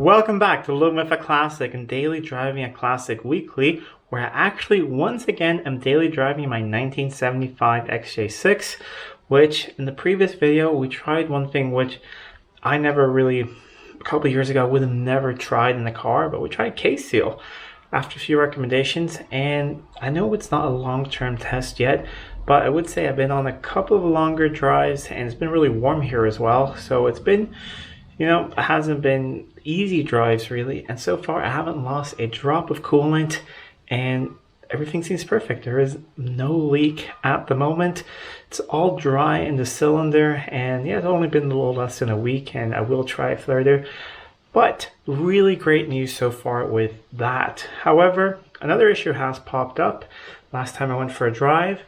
Welcome back to Living with a Classic and Daily Driving a Classic Weekly, where I actually once again am daily driving my 1975 XJ6, which in the previous video we tried one thing which I never really, a couple of years ago, would have never tried in the car, but we tried case seal after a few recommendations. And I know it's not a long-term test yet, but I would say I've been on a couple of longer drives and it's been really warm here as well. So it's been, it hasn't been easy drives really, and so far I haven't lost a drop of coolant and everything seems perfect. There is no leak at the moment. It's all dry in the cylinder, and yeah, it's only been a little less than a week and I will try it further, but really great news so far with that. However, another issue has popped up. Last time I went for a drive,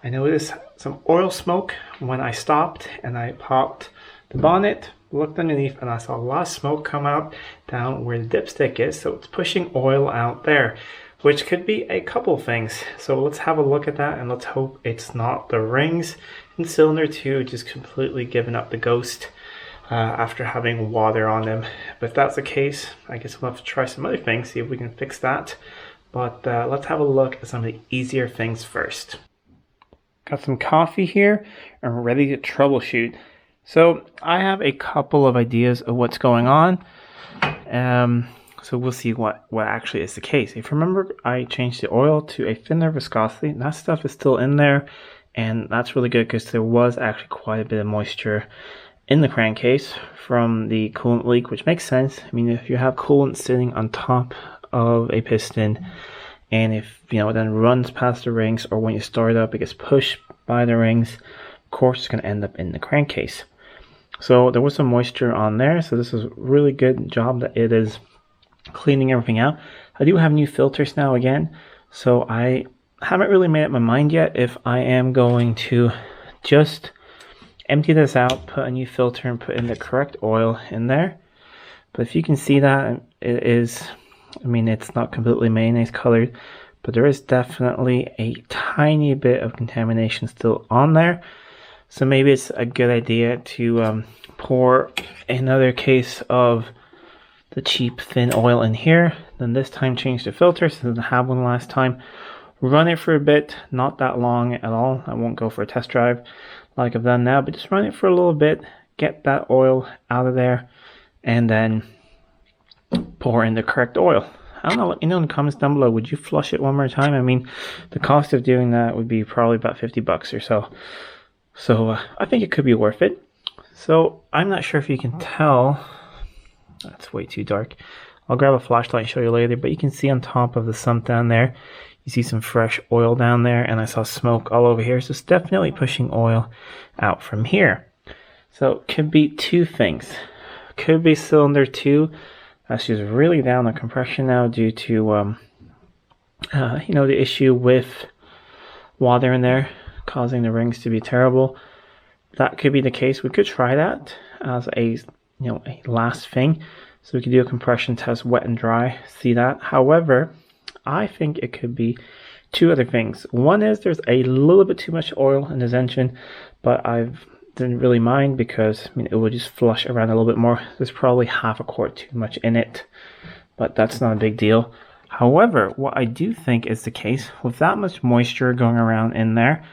I noticed some oil smoke when I stopped and I popped the bonnet, looked underneath, and I saw a lot of smoke come out down where the dipstick is, so it's pushing oil out there, which could be a couple things. So let's have a look at that and let's hope it's not the rings in cylinder 2 just completely giving up the ghost after having water on them. But if that's the case, I guess we'll have to try some other things, see if we can fix that. But let's have a look at some of the easier things first. Got some coffee here and we're ready to troubleshoot. So I have a couple of ideas of what's going on. So we'll see what actually is the case. If you remember, I changed the oil to a thinner viscosity, and that stuff is still in there, and that's really good because there was actually quite a bit of moisture in the crankcase from the coolant leak, which makes sense. I mean, if you have coolant sitting on top of a piston, and if it then runs past the rings, or when you start up it gets pushed by the rings, of course it's going to end up in the crankcase. So there was some moisture on there, so this is a really good job that it is cleaning everything out. I do have new filters now again, so I haven't really made up my mind yet if I am going to just empty this out, put a new filter, and put in the correct oil in there. But if you can see that, it is, it's not completely mayonnaise colored, but there is definitely a tiny bit of contamination still on there. So maybe it's a good idea to pour another case of the cheap thin oil in here. Then this time change the filter since I didn't have one last time. Run it for a bit, not that long at all. I won't go for a test drive like I've done now, but just run it for a little bit, get that oil out of there, and then pour in the correct oil. I don't know, let me know in the comments down below, would you flush it one more time? The cost of doing that would be probably about 50 bucks or so. So I think it could be worth it. So I'm not sure if you can tell, that's way too dark. I'll grab a flashlight and show you later, but you can see on top of the sump down there, you see some fresh oil down there, and I saw smoke all over here. So it's definitely pushing oil out from here. So it could be two things. Could be cylinder 2. That's just really down on compression now due to the issue with water in there causing the rings to be terrible. That could be the case. We could try that as a last thing. So we could do a compression test, wet and dry, see that. However, I think it could be two other things. One is there's a little bit too much oil in this engine, but I didn't really mind because it will just flush around a little bit more. There's probably half a quart too much in it, but that's not a big deal. However, what I do think is the case, with that much moisture going around in there,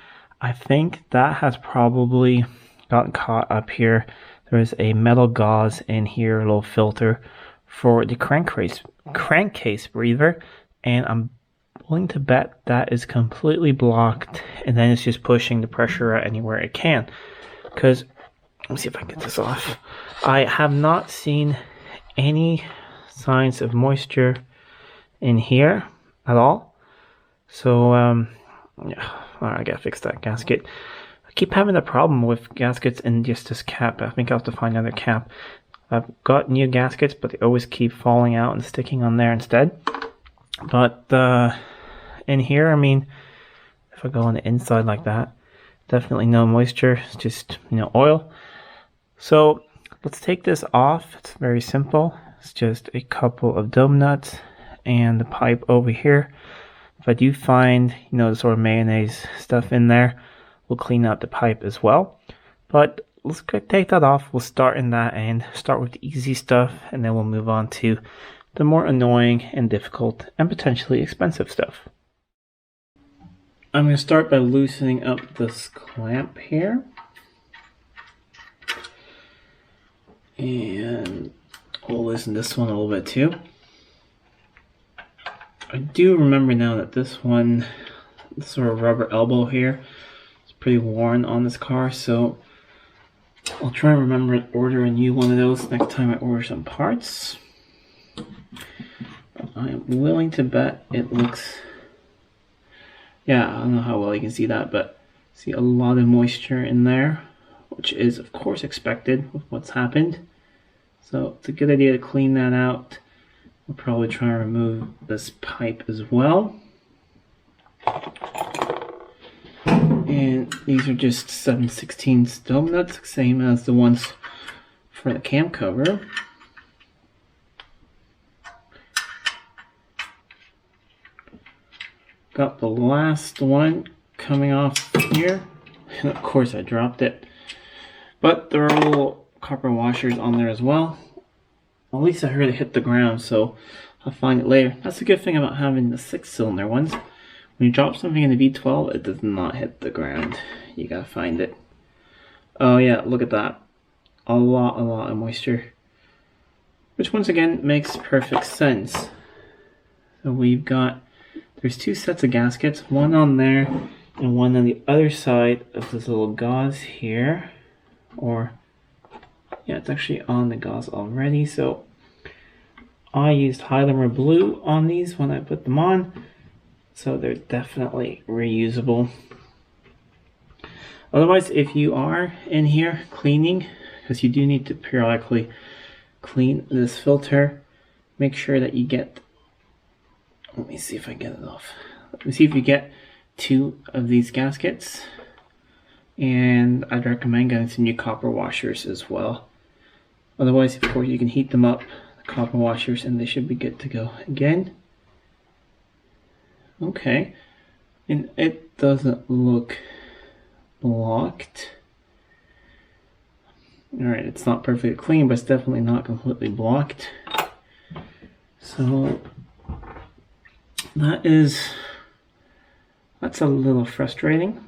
I think that has probably gotten caught up here. There is a metal gauze in here, a little filter for the crankcase breather, and I'm willing to bet that is completely blocked, and then it's just pushing the pressure out anywhere it can. Because, let me see if I can get this off. I have not seen any signs of moisture in here at all. So, yeah, I gotta fix that gasket. I keep having a problem with gaskets in just this cap. I think I'll have to find another cap. I've got new gaskets, but they always keep falling out and sticking on there instead. But in here, if I go on the inside like that, definitely no moisture. It's just oil. So let's take this off. It's very simple. It's just a couple of dome nuts and the pipe over here. If I do find the sort of mayonnaise stuff in there, we'll clean out the pipe as well. But let's take that off. We'll start in that end, start with the easy stuff, and then we'll move on to the more annoying and difficult and potentially expensive stuff. I'm going to start by loosening up this clamp here. And we'll loosen this one a little bit too. I do remember now that this one, this sort of rubber elbow here, is pretty worn on this car, so I'll try and remember to order a new one of those next time I order some parts. I am willing to bet it looks, yeah, I don't know how well you can see that, but see a lot of moisture in there, which is of course expected with what's happened. So it's a good idea to clean that out. We'll probably try and remove this pipe as well. And these are just 7/16 dome nuts, same as the ones for the cam cover. Got the last one coming off here. And of course I dropped it. But there are little copper washers on there as well. At least I heard it hit the ground, so I'll find it later. That's the good thing about having the 6-cylinder ones. When you drop something in the V12, it does not hit the ground. You gotta find it. Oh yeah, look at that. A lot of moisture. Which once again makes perfect sense. So we've got, there's two sets of gaskets, one on there and one on the other side of this little gauze here. Or, yeah, it's actually on the gauze already. So I used Hylimer blue on these when I put them on. So they're definitely reusable. Otherwise, if you are in here cleaning, because you do need to periodically clean this filter, make sure that you get, let me see if I get it off. Let me see if you get 2 of these gaskets. And I'd recommend getting some new copper washers as well. Otherwise, of course, you can heat them up, the copper washers, and they should be good to go again. Okay, and it doesn't look blocked. Alright, it's not perfectly clean, but it's definitely not completely blocked. So that's a little frustrating.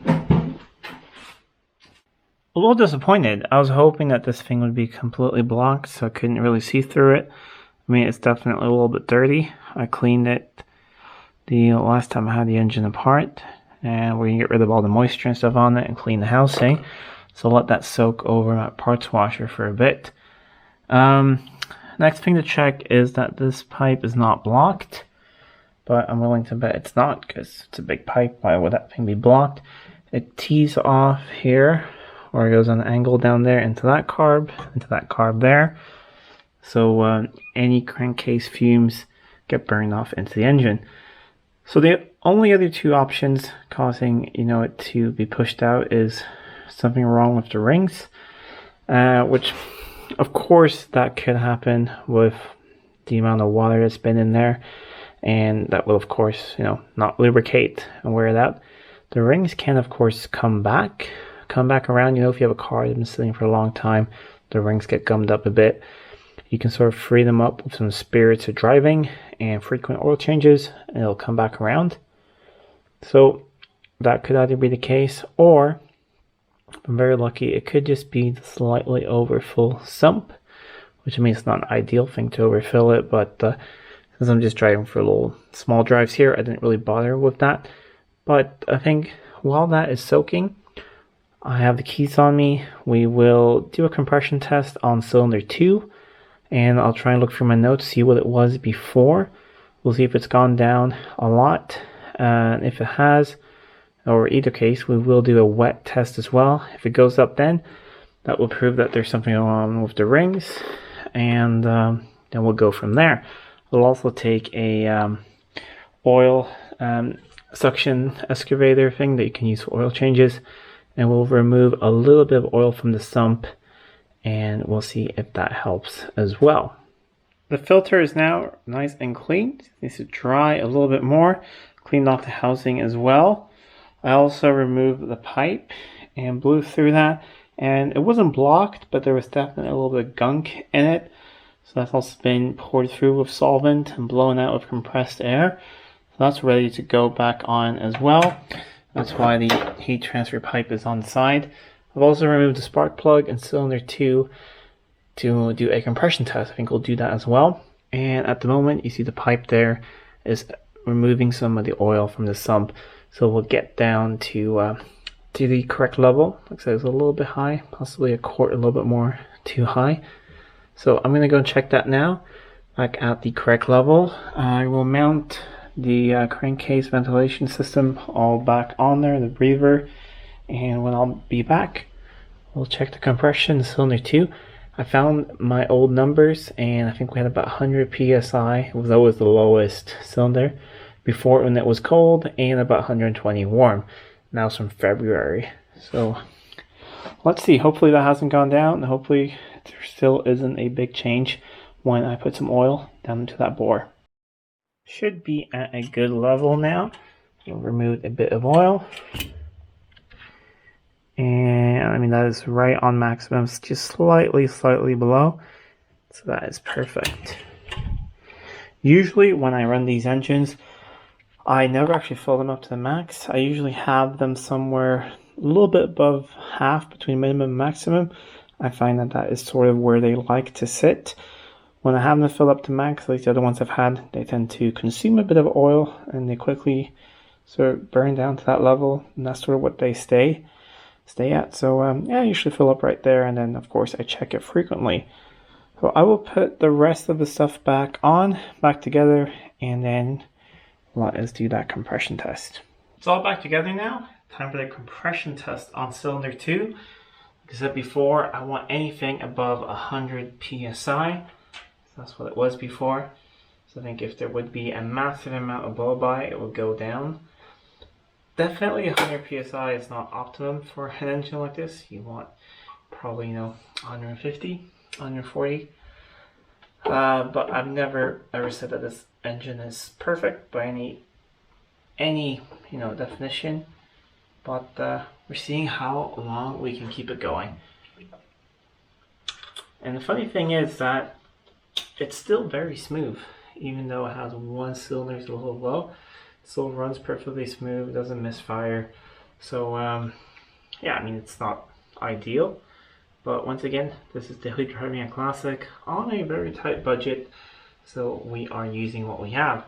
A little disappointed. I was hoping that this thing would be completely blocked so I couldn't really see through it. I mean, it's definitely a little bit dirty. I cleaned it the last time I had the engine apart, and we're gonna get rid of all the moisture and stuff on it and clean the housing. So let that soak over my parts washer for a bit. Next thing to check is that this pipe is not blocked, but I'm willing to bet it's not because it's a big pipe. Why would that thing be blocked? It tees off here, or it goes on an angle down there into that carb there. So any crankcase fumes get burned off into the engine. So the only other 2 options causing, it to be pushed out is something wrong with the rings, which of course that could happen with the amount of water that's been in there, and that will of course, not lubricate and wear it out. The rings can of course come back around. If you have a car that's been sitting for a long time, the rings get gummed up a bit. You can sort of free them up with some spirits of driving and frequent oil changes, and it'll come back around. So that could either be the case, or if I'm very lucky, it could just be the slightly overfull sump, which means it's not an ideal thing to overfill it, but since I'm just driving for little small drives here, I didn't really bother with that. But I think while that is soaking, I have the keys on me. We will do a compression test on cylinder 2, and I'll try and look through my notes, see what it was before. We'll see if it's gone down a lot, and if it has, or either case, we will do a wet test as well. If it goes up then, that will prove that there's something wrong with the rings, and then we'll go from there. We'll also take a oil suction excavator thing that you can use for oil changes, and we'll remove a little bit of oil from the sump, and we'll see if that helps as well. The filter is now nice and clean. It needs to dry a little bit more. Cleaned off the housing as well. I also removed the pipe, and blew through that. And it wasn't blocked, but there was definitely a little bit of gunk in it. So that's also been poured through with solvent and blown out with compressed air. So that's ready to go back on as well. That's why the heat transfer pipe is on the side. I've also removed the spark plug and cylinder 2 to do a compression test. I think we'll do that as well. And at the moment, you see the pipe there is removing some of the oil from the sump. So we'll get down to the correct level. Like I said, it's a little bit high, possibly a quart a little bit more too high. So I'm going to go and check that now. Back at the correct level, I will mount the crankcase ventilation system all back on there, the breather. And when I'll be back, we'll check the compression, cylinder 2. I found my old numbers, and I think we had about 100 psi. It was always the lowest cylinder before when it was cold, and about 120 warm. Now it's from February. So let's see. Hopefully that hasn't gone down, and hopefully there still isn't a big change when I put some oil down into that bore. Should be at a good level now. We'll remove a bit of oil. And I mean, that is right on maximum. It's just slightly below. So that is perfect. Usually when I run these engines, I never actually fill them up to the max. I usually have them somewhere a little bit above half between minimum and maximum. I find that that is sort of where they like to sit. When I have them fill up to max, like the other ones I've had, they tend to consume a bit of oil and they quickly sort of burn down to that level, and that's sort of what they stay at. So yeah, I usually fill up right there, and then of course I check it frequently. So I will put the rest of the stuff back together, and then let us do that compression test. It's all back together now. Time for the compression test on cylinder 2. Like I said before, I want anything above 100 psi. So that's what it was before. So I think if there would be a massive amount of blow-by, it would go down. Definitely 100 psi is not optimum for an engine like this. You want probably, 150, 140. But I've never ever said that this engine is perfect by any definition. But we're seeing how long we can keep it going. And the funny thing is that it's still very smooth, even though it has one cylinder is a little low. Still runs perfectly smooth, doesn't misfire. So yeah, I mean, it's not ideal, but once again, this is Daily Driving a Classic on a very tight budget, so we are using what we have.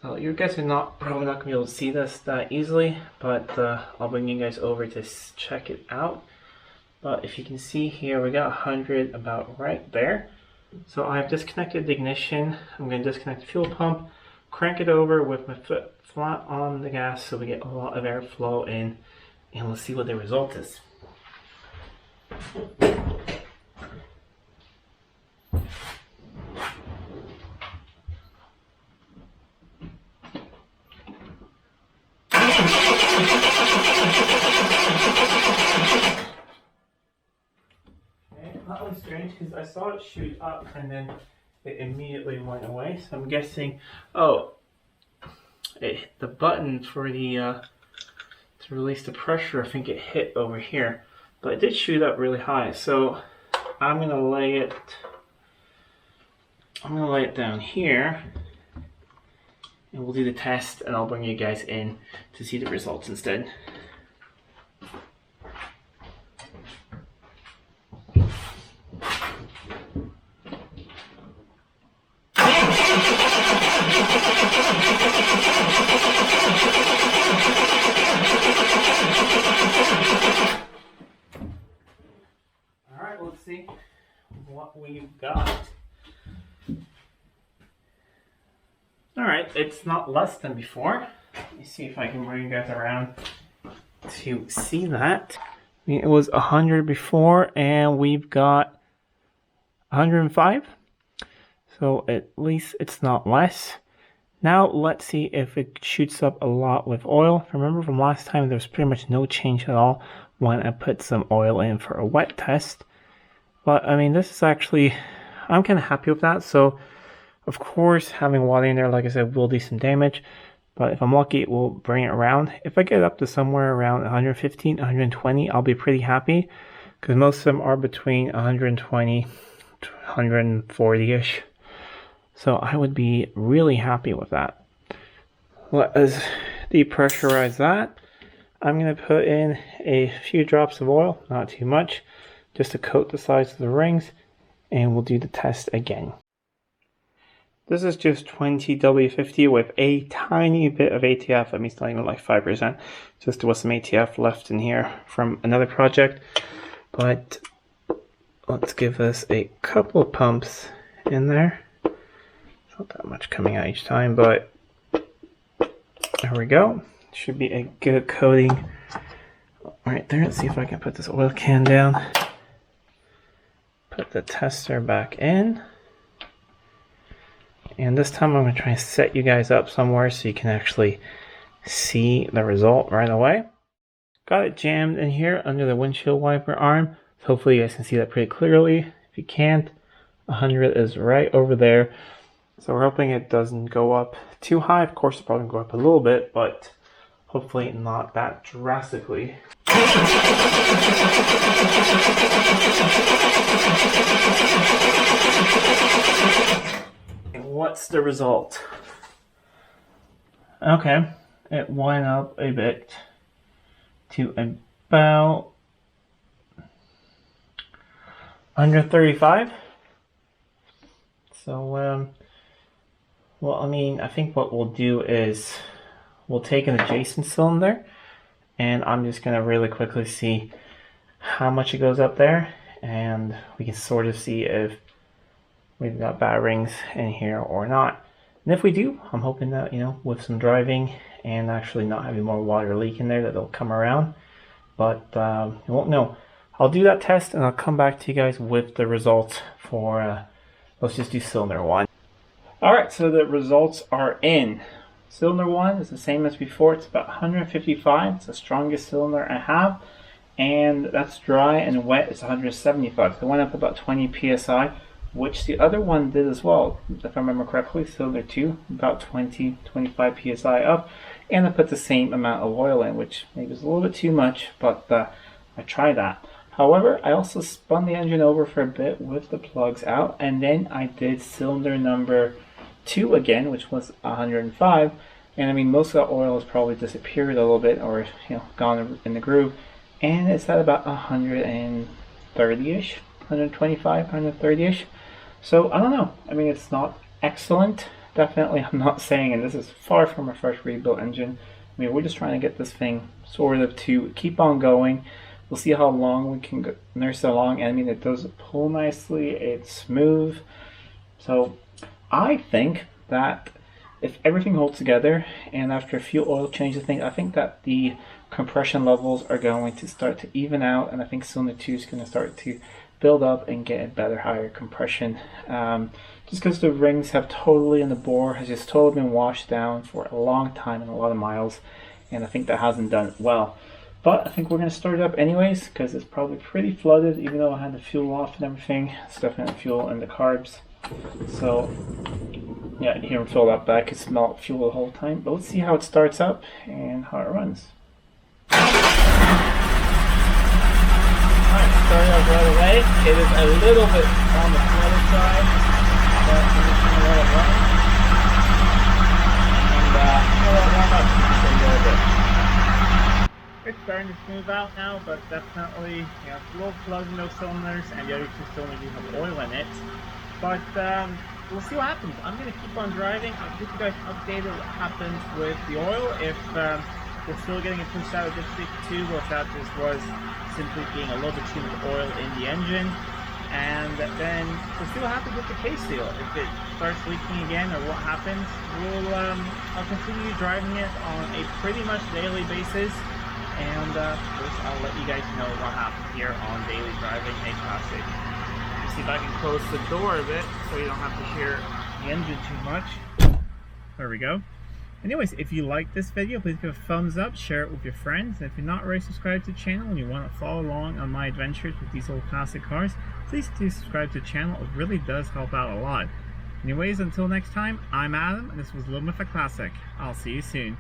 So you guys are probably not gonna be able to see this that easily, but I'll bring you guys over to check it out. But if you can see here, we got 100 about right there. So I've disconnected the ignition. I'm going to disconnect the fuel pump, crank it over with my foot flat on the gas so we get a lot of airflow in, and we'll see what the result is. That was strange because I saw it shoot up and then it immediately went away. So I'm guessing, it hit the button for the to release the pressure. I think it hit over here, but it did shoot up really high. So I'm gonna lay it down here, and we'll do the test, and I'll bring you guys in to see the results instead. Alright, let's see what we've got. Alright, it's not less than before. Let me see if I can bring you guys around to see that. I mean, it was 100 before, and we've got 105. So at least it's not less. Now let's see if it shoots up a lot with oil. Remember from last time, there was pretty much no change at all when I put some oil in for a wet test. But I mean, this is actually, I'm kind of happy with that. So of course, having water in there, like I said, will do some damage. but if I'm lucky, it will bring it around. If I get up to somewhere around 115, 120, I'll be pretty happy, because most of them are between 120 to 140-ish. So I would be really happy with that. Let us depressurize that. I'm going to put in a few drops of oil, not too much, just to coat the sides of the rings, and we'll do the test again. This is just 20W50 with a tiny bit of ATF. I mean, it's not even like 5%. Just there was some ATF left in here from another project. But let's give this a couple of pumps in there. Not that much coming out each time, but there we go. Should be a good coating right there. Let's see if I can put this oil can down. Put the tester back in. And this time I'm going to try and set you guys up somewhere so you can actually see the result right away. Got it jammed in here under the windshield wiper arm. So hopefully you guys can see that pretty clearly. If you can't, 100 is right over there. So we're hoping it doesn't go up too high. Of course, it'll probably go up a little bit, but hopefully not that drastically. What's the result? Okay, it went up a bit to about 135. So, well, I mean, I think what we'll do is we'll take an adjacent cylinder, and I'm just going to really quickly see how much it goes up there, and we can sort of see if we've got bad rings in here or not. And if we do, I'm hoping that, you know, with some driving and actually not having more water leak in there, that they'll come around. But you won't know. I'll do that test and I'll come back to you guys with the results for, let's just do cylinder 1. Alright, so the results are in. Cylinder 1 is the same as before. It's about 155. It's the strongest cylinder I have. And that's dry, and wet is 175. So it went up about 20 psi. Which the other one did as well, if I remember correctly. Cylinder 2, about 20-25 psi up, and I put the same amount of oil in, which maybe is a little bit too much, but I tried that. However, I also spun the engine over for a bit with the plugs out, and then I did cylinder number 2 again, which was 105, and I mean most of that oil has probably disappeared a little bit, or gone in the groove, and it's at about 130-ish, 125, 130-ish. So, I don't know. I mean, it's not excellent. Definitely, I'm not saying, and this is far from a fresh rebuilt engine. I mean, we're just trying to get this thing sort of to keep on going. We'll see how long we can nurse it along. And I mean, it does pull nicely. It's smooth. So, I think that if everything holds together, and after a few oil changes, I think that the compression levels are going to start to even out. And I think cylinder 2 is going to start to build up and get a better, higher compression, just because the rings have totally, and the bore has just totally been washed down for a long time and a lot of miles, and I think that hasn't done it well. But I think we're going to start it up anyways, because it's probably pretty flooded, even though I had the fuel off and everything. It's definitely fuel in the carbs. So yeah, you hear them fill up, but I could smell fuel the whole time. But let's see how it starts up and how it runs. Starting out right away. It is a little bit on the flooded side, but we're just going to let it run. And let it warm up just a little bit. It's starting to smooth out now, but definitely, it's a little plugged in those cylinders, and the other 2 cylinders do have oil in it. But we'll see what happens. I'm going to keep on driving. I'll keep you guys updated what happens with the oil. If we're still getting it pushed out of Dipstick 2, or if that just was simply being a little bit too much oil in the engine. And then we'll see what happens with the case seal. If it starts leaking again or what happens, I'll continue driving it on a pretty much daily basis. And I'll let you guys know what happens here on Daily Driving a Classic. Let's see if I can close the door a bit so you don't have to hear the engine too much. There we go. Anyways, if you like this video, please give a thumbs up, share it with your friends. And if you're not already subscribed to the channel and you want to follow along on my adventures with these old classic cars, please do subscribe to the channel. It really does help out a lot. Anyways, until next time, I'm Adam, and this was Living with a Classic. I'll see you soon.